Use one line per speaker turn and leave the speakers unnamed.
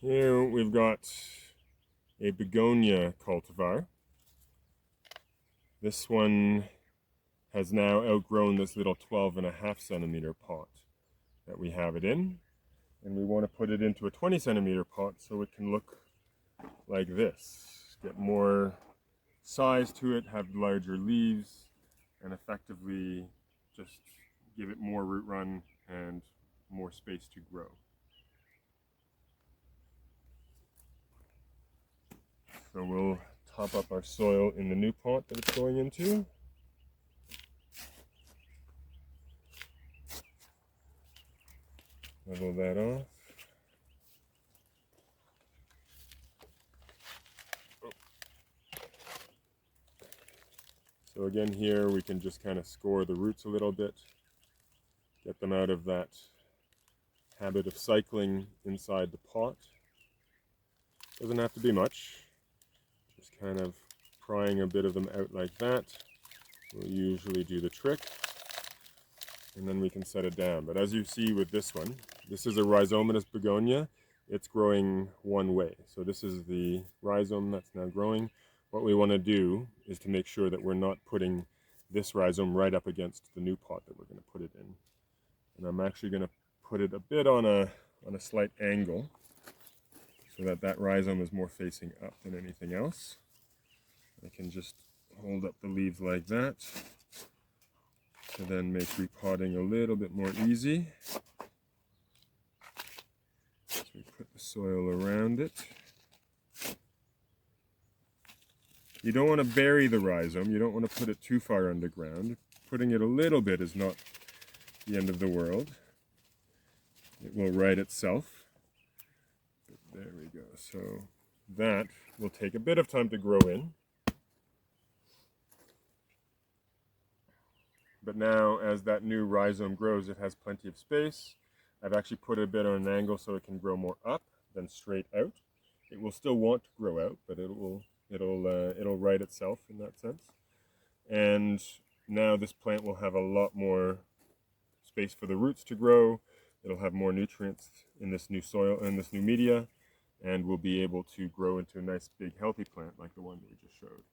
Here we've got a begonia cultivar. This one has now outgrown this little 12.5 centimeter pot that we have it in. And we want to put it into a 20 centimeter pot so it can look like this. Get more size to it, have larger leaves, and effectively just give it more root run and more space to grow. So we'll top up our soil in the new pot that it's going into. Level that off. So again here we can just kind of score the roots a little bit, get them out of that habit of cycling inside the pot. Doesn't have to be much, just kind of prying a bit of them out like that will usually do the trick, and then we can set it down. But as you see with this one, this is a rhizomatous begonia. It's growing one way. So this is the rhizome that's now growing. What we want to do is to make sure that we're not putting this rhizome right up against the new pot that we're going to put it in. And I'm actually going to put it a bit on a slight angle so that that rhizome is more facing up than anything else. I can just hold up the leaves like that to then make repotting a little bit more easy. So we put the soil around it. You don't want to bury the rhizome, you don't want to put it too far underground. Putting it a little bit is not the end of the world. It will right itself. But there we go. So that will take a bit of time to grow in. But now as that new rhizome grows, it has plenty of space. I've actually put it a bit on an angle so it can grow more up than straight out. It will still want to grow out, but it'll right itself in that sense. And now this plant will have a lot more space for the roots to grow. It'll have more nutrients in this new soil, in this new media, and will be able to grow into a nice big healthy plant like the one that we just showed.